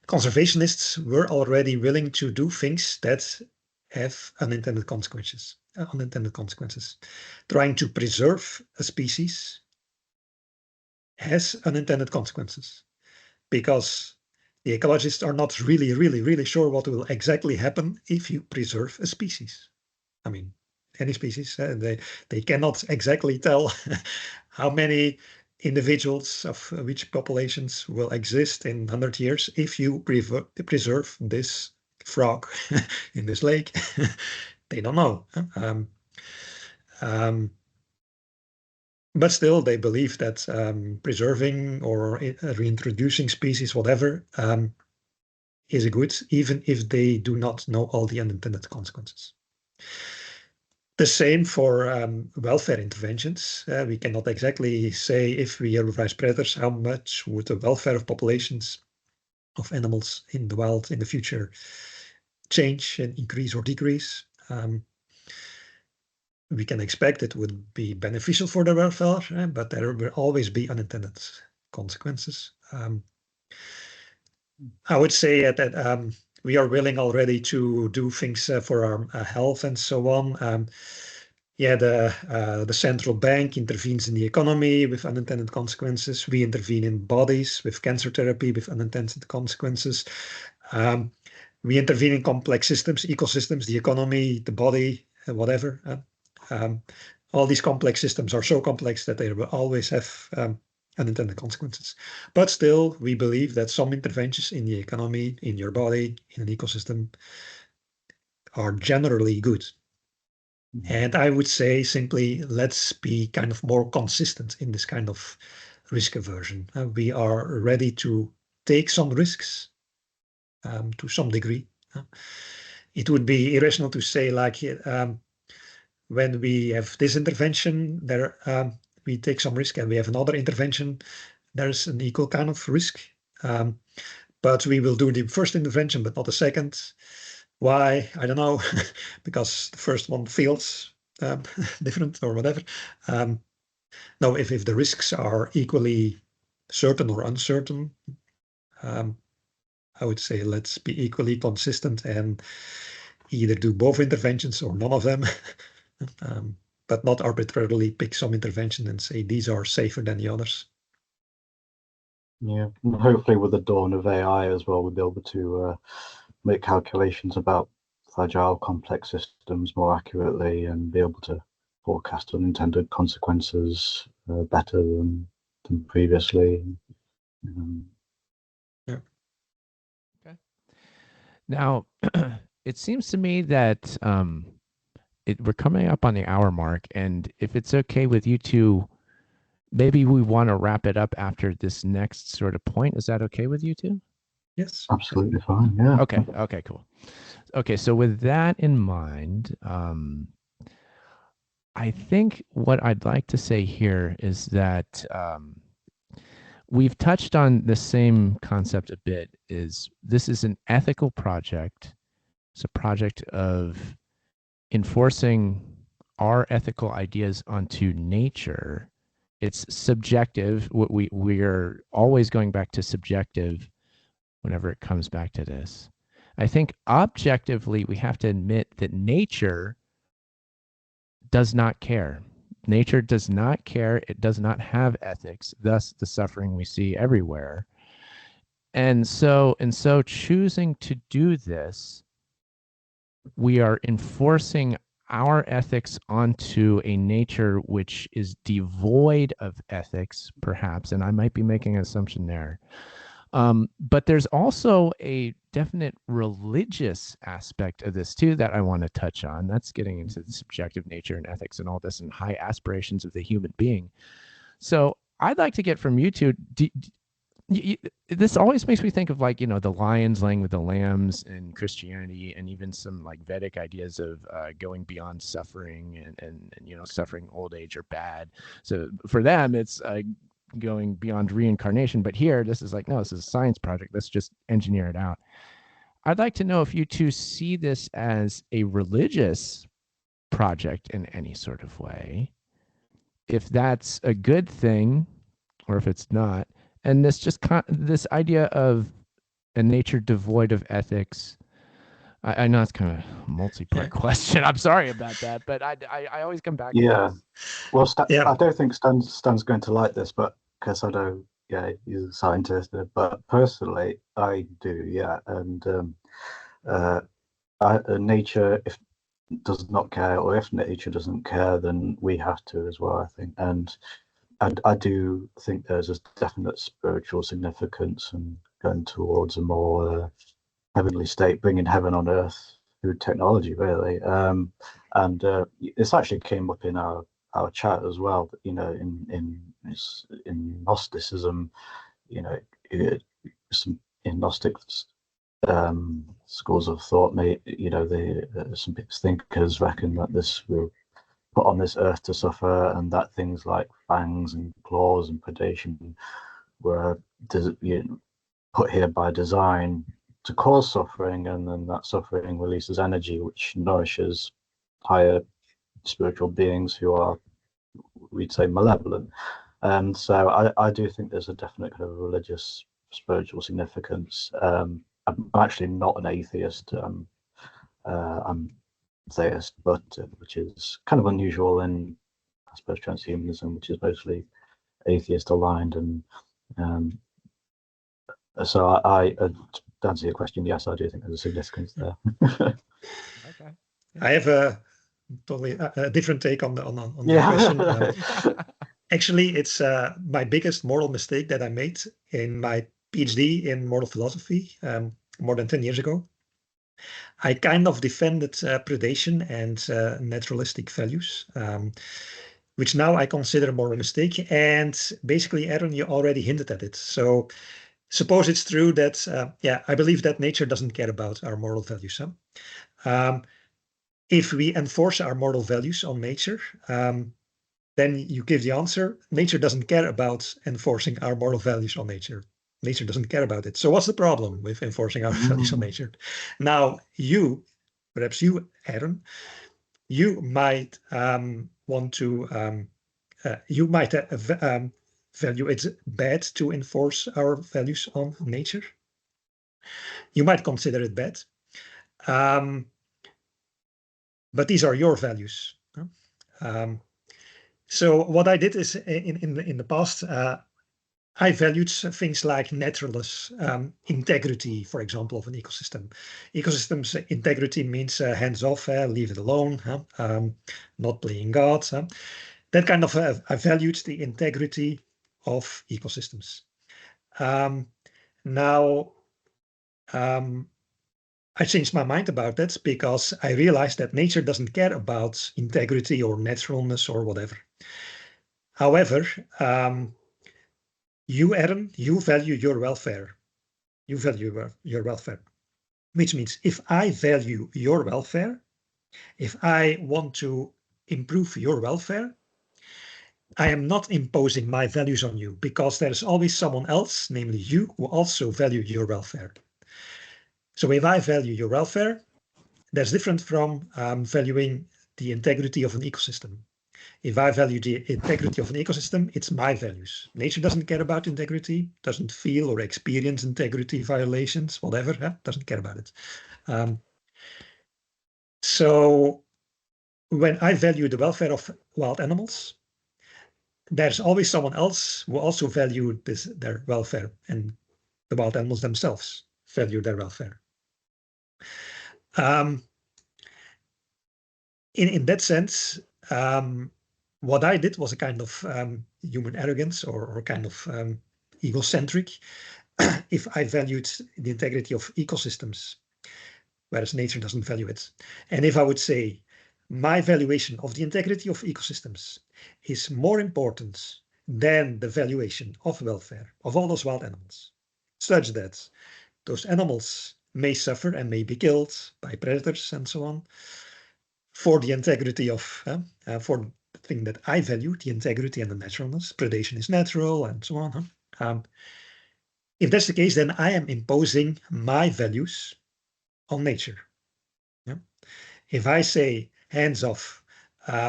conservationists were already willing to do things that have unintended consequences. Trying to preserve a species has unintended consequences because the ecologists are not really sure what will exactly happen if you preserve a species. I mean, any species, they cannot exactly tell how many individuals of which populations will exist in 100 years if you preserve this frog in this lake. They don't know. But still, they believe that preserving or reintroducing species, whatever, is good, even if they do not know all the unintended consequences. The same for welfare interventions. We cannot exactly say if we herbivorize predators, how much would the welfare of populations of animals in the wild in the future change and increase or decrease. We can expect it would be beneficial for the welfare, but there will always be unintended consequences. I would say that we are willing already to do things for our health and so on. Yeah, the central bank intervenes in the economy with unintended consequences. We intervene in bodies with cancer therapy with unintended consequences. We intervene in complex systems, ecosystems, the economy, the body, whatever. All these complex systems are so complex that they will always have unintended consequences. But still, we believe that some interventions in the economy, in your body, in an ecosystem, are generally good. And I would say simply, let's be kind of more consistent in this kind of risk aversion. We are ready to take some risks to some degree. It would be irrational to say like when we have this intervention, there we take some risk, and we have another intervention, there's an equal kind of risk. But we will do the first intervention, but not the second. Why? I don't know, because the first one feels different or whatever. No, if the risks are equally certain or uncertain, I would say let's be equally consistent and either do both interventions or none of them, but not arbitrarily pick some intervention and say these are safer than the others. Yeah, and hopefully with the dawn of AI as well, we'll be able to make calculations about fragile, complex systems more accurately and be able to forecast unintended consequences better than previously. Yeah. Okay. Now, it seems to me that we're coming up on the hour mark, and if it's okay with you two, maybe we want to wrap it up after this next sort of point. Is that okay with you two? Yes. Absolutely fine. Yeah. Okay. Okay, cool. Okay, so with that in mind, I think what I'd like to say here is that we've touched on the same concept a bit. This is an ethical project. It's a project of enforcing our ethical ideas onto nature. It's subjective. We're always going back to subjective whenever it comes back to this. I think objectively, we have to admit that nature does not care. nature does not care. It does not have ethics, thus the suffering we see everywhere. And so choosing to do this, we are enforcing our ethics onto a nature which is devoid of ethics, perhaps, and I might be making an assumption there. But there's also a definite religious aspect of this too that I want to touch on. That's getting into the subjective nature and ethics and all this and high aspirations of the human being. So I'd like to get from you two, this always makes me think of, like, the lions laying with the lambs in Christianity, and even some like Vedic ideas of going beyond suffering and suffering, old age, or bad. So for them, it's going beyond reincarnation. But here, this is like, no, this is a science project. Let's just engineer it out. I'd like to know if you two see this as a religious project in any sort of way, if that's a good thing, or if it's not. And this idea of a nature devoid of ethics. I know it's kind of a multi-part question. I'm sorry about that, but I always come back. Yeah. To this. Well, I don't think Stan's going to like this, but because I know, he's a scientist. But personally, I do, yeah. And nature, if does not care, or if nature doesn't care, then we have to as well, I think. And I do think there's a definite spiritual significance and going towards a more heavenly state, bringing heaven on earth through technology, really. And this actually came up in our chat as well. In Gnosticism, some in Gnostic schools of thought, some thinkers reckon that this will put on this earth to suffer, and that things like fangs and claws and predation were put here by design to cause suffering, and then that suffering releases energy which nourishes higher spiritual beings who are, we'd say, malevolent. And so I do think there's a definite kind of religious spiritual significance. I'm actually not an atheist. I'm theist, but which is kind of unusual in, I suppose, transhumanism, which is mostly atheist aligned. And so I to answer your question, yes, I do think there's a significance there. Okay. I have a totally different take on the question. Actually, it's my biggest moral mistake that I made in my PhD in moral philosophy more than 10 years ago. I kind of defended predation and naturalistic values, which now I consider a moral mistake. And basically, Aaron, you already hinted at it. So suppose it's true that, I believe that nature doesn't care about our moral values. If we enforce our moral values on nature, then you give the answer, nature doesn't care about enforcing our moral values on nature. Nature doesn't care about it. So what's the problem with enforcing our values on nature? Now, perhaps you, Aaron, you might want to, you might value it's bad to enforce our values on nature. You might consider it bad. But these are your values. So what I did is in the past, I valued things like naturalness, integrity, for example, of an ecosystem. Ecosystem's integrity means hands off, leave it alone, not playing God. That kind of, I valued the integrity of ecosystems. Now, I changed my mind about that because I realized that nature doesn't care about integrity or naturalness or whatever. However, you, Aaron, you value your welfare. You value your welfare, which means if I value your welfare, if I want to improve your welfare, I am not imposing my values on you because there is always someone else, namely you, who also value your welfare. So if I value your welfare, that's different from valuing the integrity of an ecosystem. If I value the integrity of an ecosystem, it's my values. Nature doesn't care about integrity, doesn't feel or experience integrity violations, whatever, doesn't care about it. So when I value the welfare of wild animals, there's always someone else who also value their welfare, and the wild animals themselves value their welfare. In that sense, what I did was a kind of human arrogance or kind of egocentric if I valued the integrity of ecosystems, whereas nature doesn't value it. And if I would say my valuation of the integrity of ecosystems is more important than the valuation of welfare of all those wild animals, such that those animals may suffer and may be killed by predators and so on, for the integrity of, for the thing that I value, the integrity and the naturalness, predation is natural and so on. If that's the case, then I am imposing my values on nature. Yeah? If I say hands off,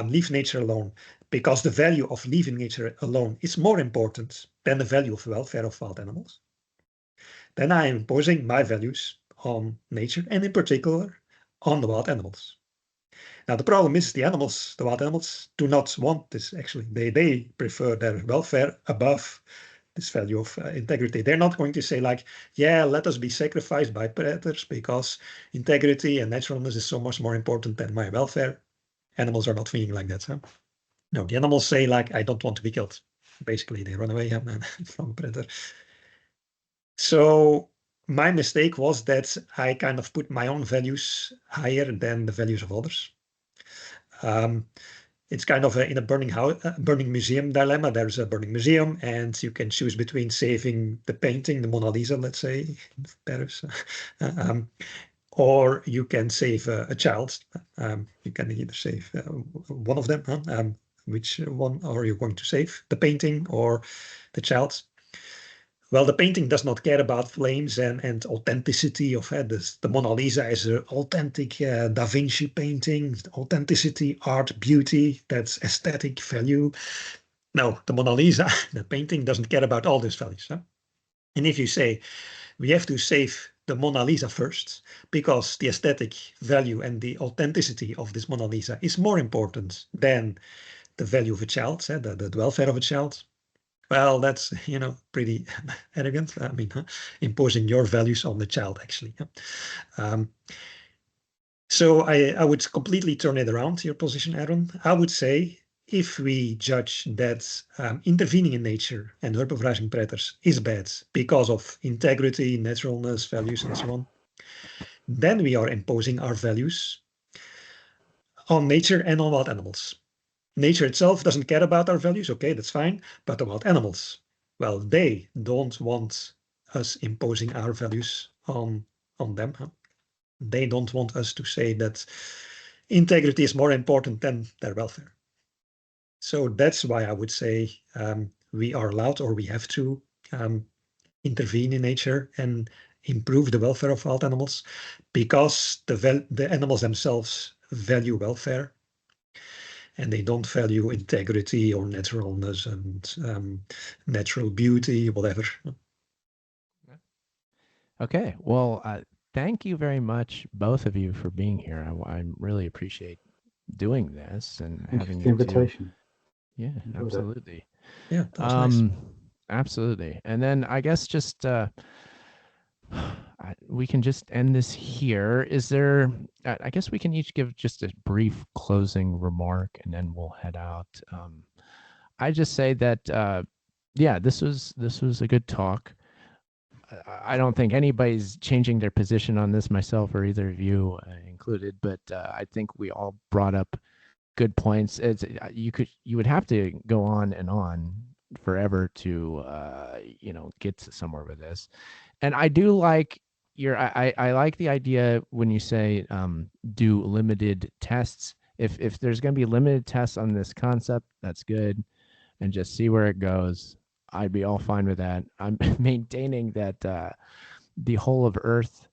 leave nature alone, because the value of leaving nature alone is more important than the value of welfare of wild animals, then I am imposing my values on nature and in particular on the wild animals. Now, the problem is the wild animals do not want this, actually. They prefer their welfare above this value of integrity. They're not going to say like, yeah, let us be sacrificed by predators because integrity and naturalness is so much more important than my welfare. Animals are not feeling like that. Huh? No, the animals say like, I don't want to be killed. Basically, they run away from a predator. So my mistake was that I kind of put my own values higher than the values of others. It's kind of in a burning museum dilemma. There's a burning museum, and you can choose between saving the painting, the Mona Lisa, let's say, in Paris, or you can save a child. You can either save one of them. Which one are you going to save? The painting or the child? Well, the painting does not care about flames and authenticity of the Mona Lisa is an authentic Da Vinci painting, authenticity, art, beauty, that's aesthetic value. No, the Mona Lisa, the painting doesn't care about all these values. Huh? And if you say we have to save the Mona Lisa first because the aesthetic value and the authenticity of this Mona Lisa is more important than the value of a child, the welfare of a child. Well, that's, pretty arrogant. I mean, imposing your values on the child, actually. So I would completely turn it around, your position, Aaron. I would say if we judge that intervening in nature and herbivorizing predators is bad because of integrity, naturalness, values, and so on, then we are imposing our values on nature and on wild animals. Nature itself doesn't care about our values. Okay, that's fine. But the wild animals, well, they don't want us imposing our values on them. Huh? They don't want us to say that integrity is more important than their welfare. So that's why I would say we are allowed, or we have to intervene in nature and improve the welfare of wild animals, because the animals themselves value welfare, and they don't value integrity or naturalness and natural beauty, whatever. Okay, well, thank you very much, both of you, for being here. I really appreciate doing this and having you the invitation. Yeah, absolutely. Yeah, that was nice. Absolutely. And then I guess just we can just end this here. Is there? I guess we can each give just a brief closing remark, and then we'll head out. I just say that yeah, this was a good talk. I don't think anybody's changing their position on this, myself or either of you included, but I think we all brought up good points. You would have to go on and on forever to get to somewhere with this. And I do like I like the idea when you say do limited tests. If there's going to be limited tests on this concept, that's good, and just see where it goes. I'd be all fine with that. I'm maintaining that the whole of Earth,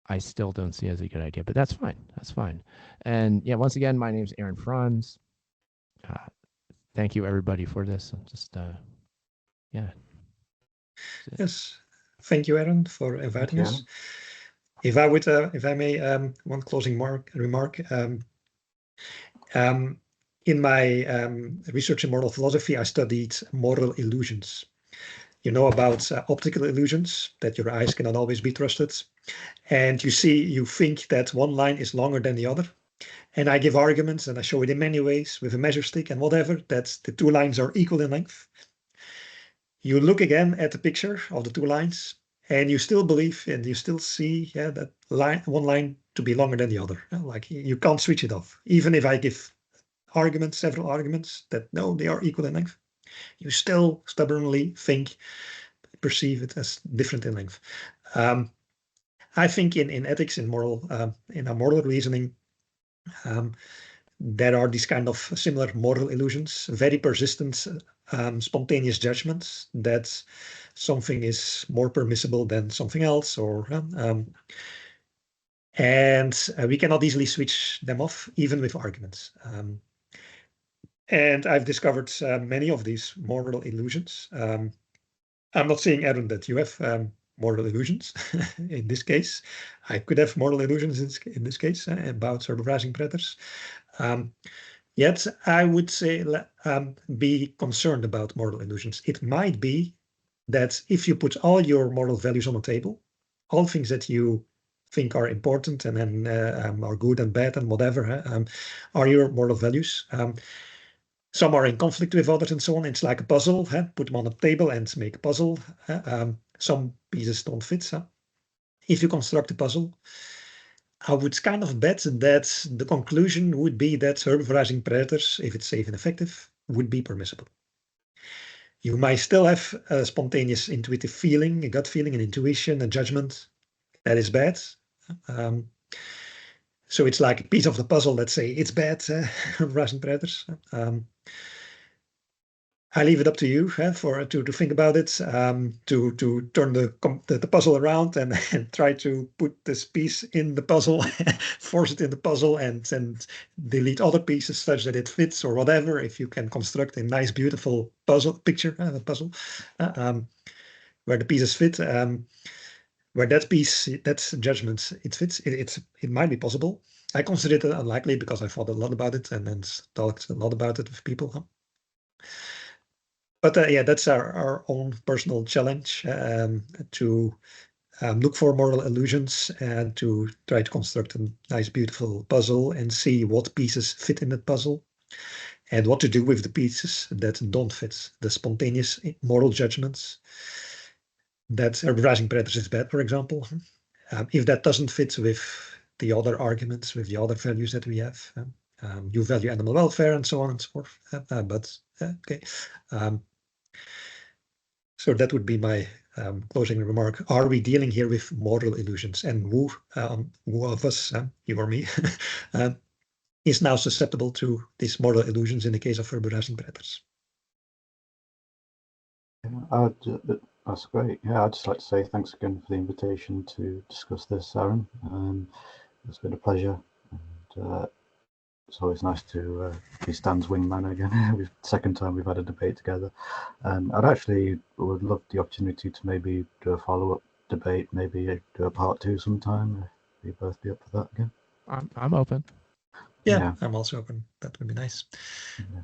I still don't see as a good idea, but that's fine. That's fine. And yeah, once again, my name's Aaron Franz. Thank you, everybody, for this. Just yeah. Yes, thank you, Aaron, for inviting us. If I may, one closing remark. In my research in moral philosophy, I studied moral illusions. You know about optical illusions, that your eyes cannot always be trusted. And you think that one line is longer than the other. And I give arguments, and I show it in many ways with a measure stick and whatever, that the two lines are equal in length. You look again at the picture of the two lines, and you still believe and you still see that one line to be longer than the other. Like you can't switch it off. Even if I give arguments, several arguments, that no, they are equal in length, you still stubbornly perceive it as different in length. I think in ethics, in our moral reasoning, there are these kind of similar moral illusions, very persistent, spontaneous judgments that something is more permissible than something else, and we cannot easily switch them off, even with arguments. And I've discovered many of these moral illusions. I'm not saying, Aaron, that you have moral illusions in this case. I could have moral illusions in this case about herbivorizing predators. Yet I would say be concerned about moral illusions. It might be that if you put all your moral values on the table, all things that you think are important and then are good and bad and whatever are your moral values. Some are in conflict with others and so on. It's like a puzzle. Put them on a table and make a puzzle. Some pieces don't fit. If you construct a puzzle, I would kind of bet that the conclusion would be that herbivorizing predators, if it's safe and effective, would be permissible. You might still have a spontaneous intuitive feeling, a gut feeling, an intuition, a judgment that is bad. So it's like a piece of the puzzle that say it's bad, herbivorizing predators. I leave it up to you to think about it, to turn the puzzle around and try to put this piece in the puzzle, force it in the puzzle, and delete other pieces such that it fits or whatever. If you can construct a nice, beautiful puzzle picture, a puzzle where the pieces fit, where that piece, that's judgment, it fits. It might be possible. I consider it unlikely because I thought a lot about it and talked a lot about it with people. But yeah, that's our own personal challenge to look for moral illusions and to try to construct a nice, beautiful puzzle and see what pieces fit in that puzzle and what to do with the pieces that don't fit, the spontaneous moral judgments that herbivorizing predators is bad, for example. If that doesn't fit with the other arguments, with the other values that we have, you value animal welfare and so on and so forth. Okay. So that would be my closing remark. Are we dealing here with moral illusions? And who of us, you or me, is now susceptible to these moral illusions in the case of herbivorizing predators? Yeah, that's great. Yeah, I'd just like to say thanks again for the invitation to discuss this, Aaron. It's been a pleasure. And, it's always nice to be Stan's wingman again. Second time we've had a debate together. And I'd actually would love the opportunity to maybe do a follow-up debate, maybe do a part 2 sometime. If you both be up for that again. I'm open. Yeah, I'm also open. That would be nice. Yeah.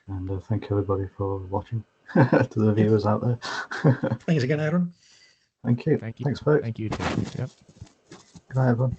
And thank you everybody for watching. To the viewers out there. Thanks again, Aaron. Thank you. Thank you. Thanks, folks. Thank you too. Yep. Good night, everyone.